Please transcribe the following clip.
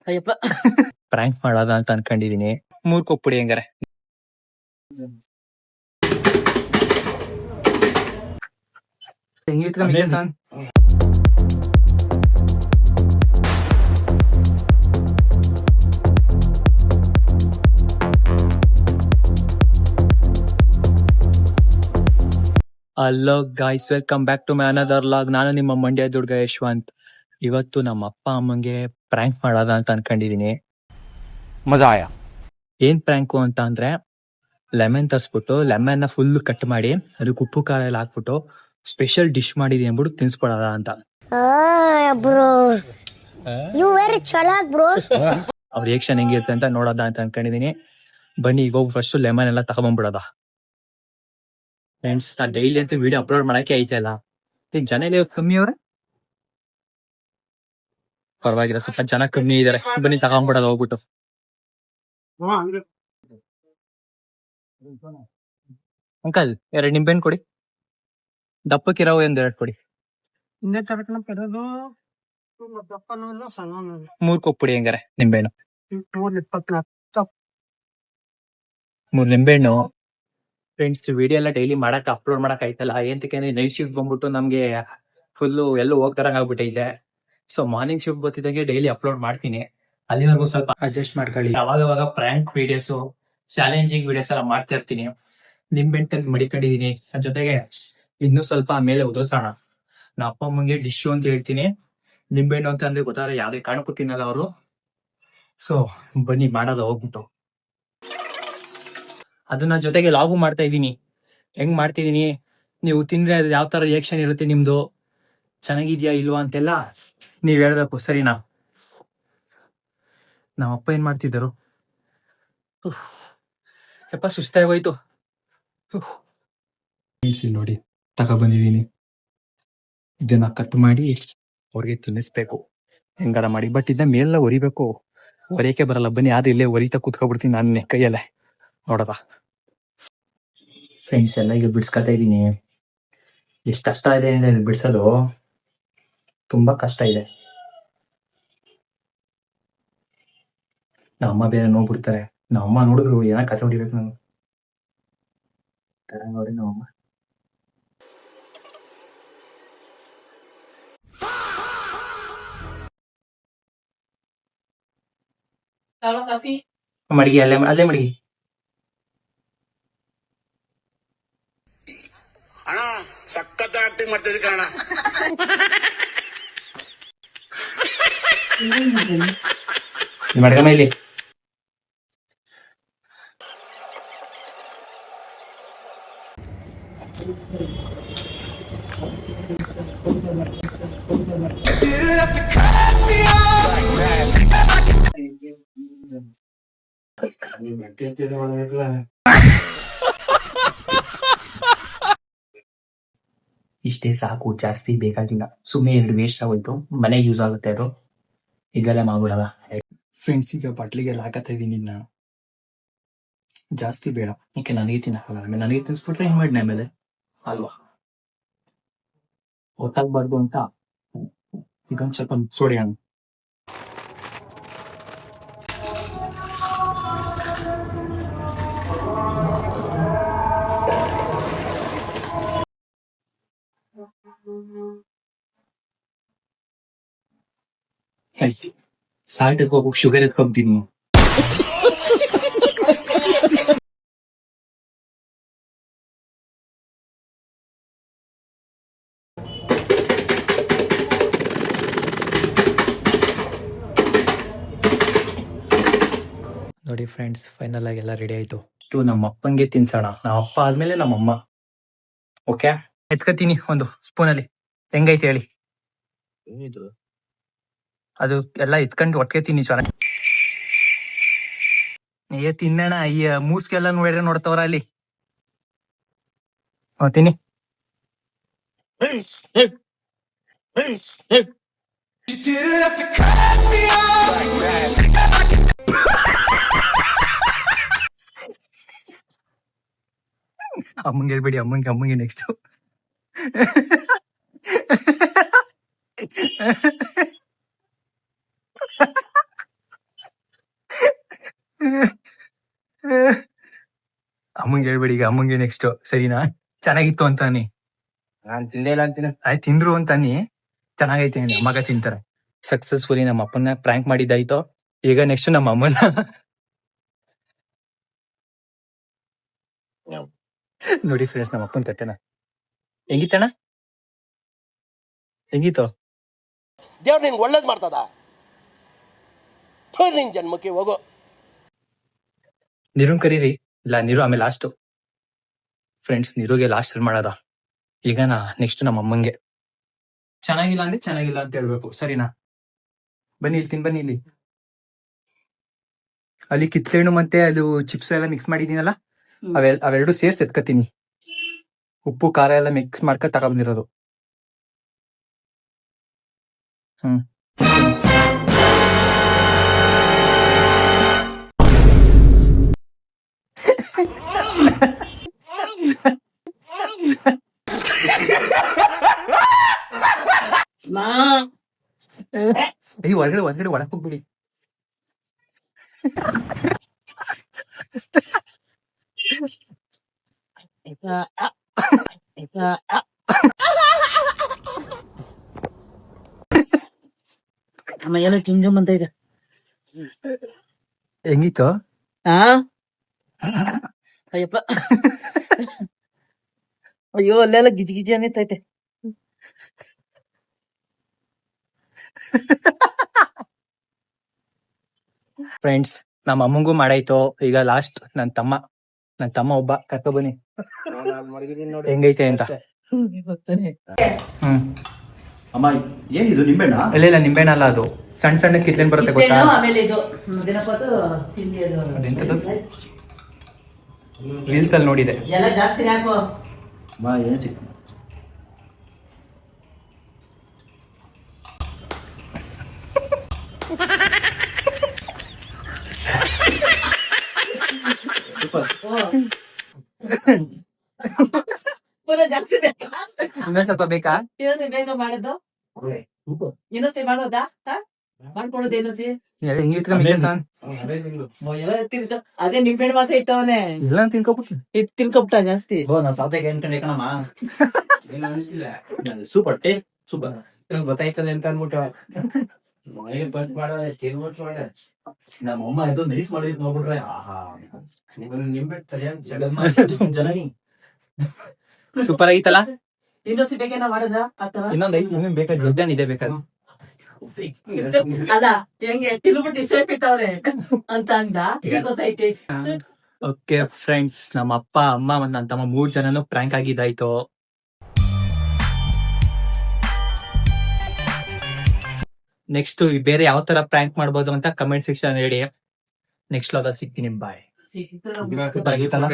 Ayyappa prank ಮಾಡೋದ ಅಂತ ಅನ್ಕೊಂಡಿದೀನಿ. 3 ಕೊಟ್ಬಿಡಿ ಹೆಂಗಾರೆ. Hello guys, welcome back to my another log. ನಾನು ನಿಮ್ಮ ಮಂಡ್ಯ ದುರ್ಗ ಯಶವಂತ್. ಇವತ್ತು ನಮ್ಮ ಅಪ್ಪ ಅಮ್ಮಂಗೆ ಪ್ರ್ಯಾಂಕ್ ಮಾಡೋದ ಅಂತ ಅನ್ಕೊಂಡಿದೀನಿ. ಮಜಾ ಆಯಾ. ಏನ್ ಪ್ರ್ಯಾಂಕು ಅಂತ ಅಂದ್ರೆ, ಲೆಮನ್ ತರಿಸ್ಬಿಟ್ಟು ಲೆಮನ್ ಫುಲ್ ಕಟ್ ಮಾಡಿ ಅದಕ್ಕೆ ಉಪ್ಪು ಖಾರ ಎಲ್ಲ ಹಾಕ್ಬಿಟ್ಟು ಸ್ಪೆಷಲ್ ಡಿಶ್ ಮಾಡಿದೀನಿ ಅಂದ್ಬಿಟ್ಟು ತಿನ್ಸ್ಕೊಡೋದ ಅಂತ. ಅವ್ರ ರಿಯಾಕ್ಷನ್ ಹೆಂಗಿರುತ್ತೆ ಅಂತ ನೋಡೋದ ಅಂತ ಅನ್ಕೊಂಡಿದೀನಿ. ಬನ್ನಿ ಈಗ ಹೋಗಿ ಫಸ್ಟ್ ಲೆಮನ್ ಎಲ್ಲ ತಗೊಂಡ್ಬಿಡೋದ. ಫ್ರೆಂಡ್ಸ್, ನಾ ಡೈಲಿ ಅಂತೂ ವಿಡಿಯೋ ಅಪ್ಲೋಡ್ ಮಾಡಕ್ಕೆ ಐತಲ್ಲ, ಜನ ಎಲ್ಲ ಕಮ್ಮಿ ಅವ್ರೆ. ಪರವಾಗಿಲ್ಲ, ಸ್ವಲ್ಪ ಜನ ಕಮ್ಮಿ ಇದಾರೆ. ಬನ್ನಿ ತಗೊಂಡ್ಬಿಡೋದು ಹೋಗ್ಬಿಟ್ಟು. ಅಂಕಲ್ 2 ನಿಂಬೆಹಣ್ಣು ಕೊಡಿ, ದಪ್ಪಕ್ಕಿರೋ 2 ಕೊಡಿ. 3 ಕೊಟ್ಬಿಡಿ ಹೆಂಗಾರೆ ನಿಂಬೆಹಣ್ಣು. 3 ನಿಂಬೆಹಣ್ಣು. ಫ್ರೆಂಡ್ಸ್, ವಿಡಿಯೋ ಎಲ್ಲ ಡೈಲಿ ಮಾಡಕ್ ಅಪ್ಲೋಡ್ ಮಾಡಕ್ ಆಯ್ತಲ್ಲ, ಏಂತಕ್ಕೆ ನೈಟ್ ಶಿಫ್ಟ್ ಬಂದ್ಬಿಟ್ಟು ನಮ್ಗೆ ಫುಲ್ ಎಲ್ಲೂ ಹೋಗ್ತಾರಂಗ್ ಆಗ್ಬಿಟ್ಟೈತೆ. ಸೊ ಮಾರ್ನಿಂಗ್ ಶಿಫ್ಟ್ ಬರ್ತಿದ್ದಂಗೆ ಡೈಲಿ ಅಪ್ಲೋಡ್ ಮಾಡ್ತೀನಿ. ಅಲ್ಲಿವರೆಗೂ ಸ್ವಲ್ಪ ಅಡ್ಜಸ್ಟ್ ಮಾಡ್ಕೊಳ್ಳಿ. ಅವಾಗ ಪ್ರ್ಯಾಂಕ್ ವಿಡಿಯೋಸ್, ಚಾಲೆಂಜಿಂಗ್ ವಿಡಿಯೋಸ್ ಎಲ್ಲ ಮಾಡ್ತಾ ಇರ್ತೀನಿ. ನಿಂಬೆಹಣ್ಣು ಮಡಿಕೊಂಡಿದೀನಿ, ಜೊತೆಗೆ ಇನ್ನೂ ಸ್ವಲ್ಪ ಮೇಲೆ ಉದುರ್ಸೋಣ. ನಾ ಅಪ್ಪ ಅಮ್ಮಂಗೆ ಡಿಶ್ ಅಂತ ಹೇಳ್ತೀನಿ. ನಿಂಬೆಹಣ್ಣು ಅಂತ ಅಂದ್ರೆ ಗೊತ್ತಾದ್ರೆ ಯಾವ್ದೇ ಕಾರಣಕ್ಕೂ ತಿನ್ನಲ್ಲ ಅವರು. ಸೊ ಬನ್ನಿ ಮಾಡೋದು ಹೋಗ್ಬಿಟ್ಟು. ಅದನ್ನ ಜೊತೆಗೆ ಲಾಗು ಮಾಡ್ತಾ ಇದ್ದೀನಿ. ಹೆಂಗ್ ಮಾಡ್ತಿದೀನಿ, ನೀವು ತಿಂದ್ರೆ ಅದು ಯಾವ ತರ ರಿಯಾಕ್ಷನ್ ಇರುತ್ತೆ ನಿಮ್ದು, ಚೆನ್ನಾಗಿದ್ಯಾ ಇಲ್ವಾ ಅಂತೆಲ್ಲ ನೀವ್ ಹೇಳ್ಬೇಕು, ಸರಿನಾ? ನಮ್ಮ ಅಪ್ಪ ಏನ್ ಮಾಡ್ತಿದ್ದರು, ಯಪ್ಪ ಸುಸ್ತಾಗಿ ಹೋಯ್ತು. ನೋಡಿ, ತಗೊಬಂದಿದೀನಿ. ಇದನ್ನ ಕಟ್ ಮಾಡಿ ಅವ್ರಿಗೆ ತಿನ್ನಿಸ್ಬೇಕು ಹೆಂಗಾರ ಮಾಡಿ. ಬಟ್ ಇದನ್ನ ಮೇಲೆಲ್ಲ ಒರಿಬೇಕು, ಒರಿಯಕ್ಕೆ ಬರಲ್ಲ. ಬನ್ನಿ, ಆದ್ರೆ ಇಲ್ಲೇ ಒರಿತಾ ಕೂತ್ಕೊಬಿಡ್ತೀನಿ ನಾನು ಕೈಯಲ್ಲೇ. ನೋಡದ ಫ್ರೆಂಡ್ಸ್, ಎಲ್ಲ ಈಗ ಬಿಡ್ಸ್ಕೊತಾ ಇದೀನಿ. ಎಷ್ಟು ಕಷ್ಟ ಇದೆ ಅಂದ್ರೆ ಬಿಡ್ಸೋದು ತುಂಬಾ ಕಷ್ಟ ಇದೆ. ನಮ್ಮ ಅಮ್ಮ ಬೇರೆ ನೋಡ್ಬಿಡ್ತಾರೆ. ನಮ್ಮ ಅಮ್ಮ ನೋಡಿದ್ರು ಏನ ಕಸ ಹೊಡಿಬೇಕು ನಾನು ನೋಡಿ. ನಮ್ಮಮ್ಮ ಮಡಿಗೆ ಅಲ್ಲೇ ಮಡಿಗೆ. ಅಣ್ಣ ಸಖತ್ ಆಕ್ಟಿಂಗ್ ಮಾಡ್ತಿದ್ದೆ ಕಣ. ಮಡ್ಗಮ್ಮ ಇಲ್ಲಿ. ಇಷ್ಟೇ ಸಾಕು, ಜಾಸ್ತಿ ಬೇಕಾಗಿಲ್ಲ. ಸುಮ್ಮನೆ 2 ವೇಸ್ಟ್ ಆಗೋಯ್ತು, ಮನೆಗೆ ಯೂಸ್ ಆಗುತ್ತೆ ಅದು. ಇದೆಲ್ಲ ಮಾಡ್ಬಿಡಲ್ಲ. ಫ್ರೆಂಡ್ಸ್, ಈಗ ಬಟ್ಲಿಗೆಲ್ಲ ಹಾಕತ್ತಾ ಇದೀನಿ. ನಾನು ಜಾಸ್ತಿ ಬೇಡ, ಯಾಕೆ ನನಗೆ ತಿನ್ನಕ್ಕಾಗಲ್ಲ. ಆಮೇಲೆ ನನಗೆ ತಿನ್ಸ್ಬಿಟ್ರೆ ಹಿಂಗ್ ಮಾಡಿನ ಆಮೇಲೆ ಅಲ್ವಾ, ಗೊತ್ತಾಗ್ಬಾರ್ದು ಅಂತ ಈಗ ಒಂದ್ ಸ್ವಲ್ಪ ಮಿಕ್ಸ್ ಹೊಡಿಯೋಣ. ಸಾಲ್ಟ್ ಎತ್ಕೋಬೇಕು, ಶುಗರ್ ಎತ್ಕೊಂತೀನಿ. ನೋಡಿ ಫ್ರೆಂಡ್ಸ್, ಫೈನಲ್ ಆಗಿ ಎಲ್ಲ ರೆಡಿ ಆಯ್ತು. ಇಷ್ಟು ನಮ್ಮ ಅಪ್ಪಂಗೆ ತಿನ್ಸೋಣ. ನಮ್ಮ ಅಪ್ಪ ಆದ್ಮೇಲೆ ನಮ್ಮಮ್ಮ. ಓಕೆ, ಎತ್ಕತೀನಿ ಒಂದು ಸ್ಪೂನಲ್ಲಿ. ಹೆಂಗೈತೆ ಹೇಳಿ? ಅದು ಎಲ್ಲ ಎತ್ಕೊಂಡು ಒಟ್ಟಿಗೆ ತಿನ್ನಿ ಚೆನ್ನಾಗಿ. ತಿನ್ನೋಣ. ಈ ಮೂಸ್ಗೆಲ್ಲ ನೋಡ್ರೆ ನೋಡ್ತವ್ರ ಅಲ್ಲಿ. ತಿನ್ನಿ. ಅಮ್ಮಂಗೆ ಹೇಳ್ಬೇಡಿ, ಅಮ್ಮಂಗೆ ನೆಕ್ಸ್ಟ್. ಅಮ್ಮಂಗೆ ಹೇಳ್ಬೇಡಿ ಈಗ, ಅಮ್ಮಂಗೆ ನೆಕ್ಸ್ಟ್ ಸರಿನಾ? ಚೆನ್ನಾಗಿತ್ತು ಅಂತಾನೆ. ನಾನ್ ತಿಂದೇ ಇಲ್ಲ ಅಂತೀನಿ. ಆಯ್ತು ತಿಂದ್ರು ಅಂತಾನಿ, ಚೆನ್ನಾಗೈತೆ ಅಂದೆ, ಅಮ್ಮಗ ತಿಂತಾರೆ. ಸಕ್ಸಸ್ಫುಲಿ ನಮ್ಮ ಅಪ್ಪನ ಪ್ರ್ಯಾಂಕ್ ಮಾಡಿದ್ದಾಯ್ತು. ಈಗ ನೆಕ್ಸ್ಟ್ ನಮ್ಮ ಅಮ್ಮನ ನೋಡಿ ಫ್ರೆಂಡ್ಸ್, ನಮ್ಮ ಅಪ್ಪನ ಕತೆನ ಹೆಂಗಿತ್ತಣ್ಣ, ಹೆಂಗಿತ್ತು? ದೇವ್ರು ನಿನ್ಗೆ ಒಳ್ಳೇದು ಮಾಡ್ತದ, ನಿನ್ ಜನ್ಮಕ್ಕೆ ಹೋಗೋ. ನೀರುನ್ ಕರೀರಿ. ಇಲ್ಲ ನೀರು ಆಮೇಲೆ ಲಾಸ್ಟ್ ಫ್ರೆಂಡ್ಸ್, ನೀರುಗೆ ಲಾಸ್ಟ್ ಅಲ್ಲಿ ಮಾಡೋದ. ಈಗ ನೆಕ್ಸ್ಟ್ ನಮ್ಮ ಅಮ್ಮಂಗೆ. ಚೆನ್ನಾಗಿಲ್ಲ ಅಂದ್ರೆ ಚೆನ್ನಾಗಿಲ್ಲ ಅಂತ ಹೇಳ್ಬೇಕು, ಸರಿನಾ? ಬನ್ನಿ ಇಲ್ಲಿ ಬನ್ನಿ ಇಲ್ಲಿ. ಅಲ್ಲಿ ಕಿತ್ಲೆಹಣ್ಣು ಮತ್ತೆ ಅದು ಚಿಪ್ಸ್ ಎಲ್ಲ ಮಿಕ್ಸ್ ಮಾಡಿದೀನಲ್ಲ, ಅವೆರಡು ಸೇರ್ಸಿ ಎತ್ಕತೀನಿ. ಉಪ್ಪು ಖಾರ ಎಲ್ಲ ಮಿಕ್ಸ್ ಮಾಡ್ಕ ತಗೊಂಡಿರೋದು. ಹೊರಗಡೆ ಹೊರಗಡೆ ಒಳಕ್ ಹೋಗ್ಬಿಡಿ. ಅಮ್ಮ ಎಲ್ಲ ಜುಮ್ ಜುಮ್ ಅಂತ ಇದೆ. ಹೆಂಗಿತ್ತು? ಅಯ್ಯಪ್ಪ, ಅಯ್ಯೋ ಅಲ್ಲೆಲ್ಲ ಗಿಜಿ ಗಿಜಿ ಅನ್ನೈತೈತೆ. ಫ್ರೆಂಡ್ಸ್, ನಮ್ಮ ಅಮ್ಮಂಗೂ ಮಾಡಾಯ್ತು. ಈಗ ಲಾಸ್ಟ್ ನನ್ ತಮ್ಮ ಒಬ್ಬ ಕರ್ಕೊ ಬನ್ನಿ, ಹೆಂಗೈತೆ ಅಂತ. ಅಮ್ಮ ಏನಿದು ನಿಂಬೆಣ್ಣ? ಇಲ್ಲ ನಿಂಬೆಹಣ್ಣ ಅಲ್ಲ, ಅದು ಸಣ್ಣ ಸಣ್ಣ ಕಿತ್ಲೆನ್ ಬರುತ್ತೆ ಗೊತ್ತಾ? ಆಮೇಲೆ ಇದು ದಿನಪತ್ತು ತಿಂಡಿ ಅದು ಅದೆಂತದು? ರೀಲ್ಸ್ ಅಲ್ಲಿ ನೋಡಿದೆ. ಎಲ್ಲ ಜಾಸ್ತಿ ಹಾಕೋ. ಅಮ್ಮ ಏನು ಸಿಕ್ತು? ಪುನಃ ಜಾಸ್ತಿ ಬೇಕಾ? ಇನ್ನೊಂದ್ ಸ್ವಲ್ಪ ಬೇಕಾ? ಇನ್ನೊಂದ್ಸೆ ಬೇಗ ಮಾಡೋದು, ಇನ್ನೊಂದ್ಸೆ ಮಾಡೋದಾ? ಮಾಡ್ಕೊಡೋದು ಇನ್ನೊಂದ್ಸೆ. ಎಲ್ಲ ತಿನ್ಕೊ, ಅದೇ ನಿಂಬೆಹಣ್ಣು ಮಾತ್ರ ಇಟ್ಟವನೆ. ಇಲ್ಲ ತಿನ್ಕೊಬಿಟ್ಟು ಇದು ತಿನ್ಕೊಬಿಟ್ಟ ಜಾಸ್ತಿ. ನಾನು ಸೌತೆಕಾಯಿ ಅನ್ಕೊಂಡೆ ಕಣಮ್ಮ. Super taste, super. ಗೊತ್ತಾಯ್ತದೆ ಅಂತ ಅನ್ಬಿಟ್ಟು ನಮ್ಮಮ್ಮ ಇದು ನೈಸ್ ಮಾಡಿದ್ ನೋಡ್ಬಿಟ್ರೆ ಆಹಾ, ನಿಂಬೆ ಚೆನ್ನಾಗಿ ಸೂಪರ್ ಆಗಿತ್ತಲ್ಲ. ಇನ್ನೊಂದ್ಸೆ ಬೇಕೇನೋ ಮಾಡೋದಾ ಆತರ? ಇನ್ನೊಂದು ಬೇಕಾದ್ರೆ ಗೆದ್ದಾನ್ ಇದೆ ಬೇಕಾದ್ರೆ. ಅಲ್ಲ ಹೆಂಗೆ ತಿನ್ಬಿಟ್ಟು ಇಷ್ಟ ಬಿಟ್ಟವ್ರೆ ಅಂತ ಅಂದ, ಈಗ ಗೊತ್ತೈತಿ. ಓಕೆ ಫ್ರೆಂಡ್ಸ್, ನಮ್ಮ ಅಪ್ಪ ಅಮ್ಮ ಮತ್ತು ನನ್ನ ತಮ್ಮ 3 ಜನನು ಪ್ರ್ಯಾಂಕ್ ಆಗಿದ್ದಾಯ್ತು. ನೆಕ್ಸ್ಟ್ ಬೇರೆ ಯಾವ ತರ ಪ್ರ್ಯಾಂಕ್ ಮಾಡ್ಬೋದು ಅಂತ ಕಮೆಂಟ್ ಸೆಕ್ಷನ್ ಹೇಳಿ. ನೆಕ್ಸ್ಟ್ ಸಿಗ್ತೀನಿ, ಬಾಯ್. ಸಿಕ್ತು. ಆಗಿತ್ತಲ್ಲ.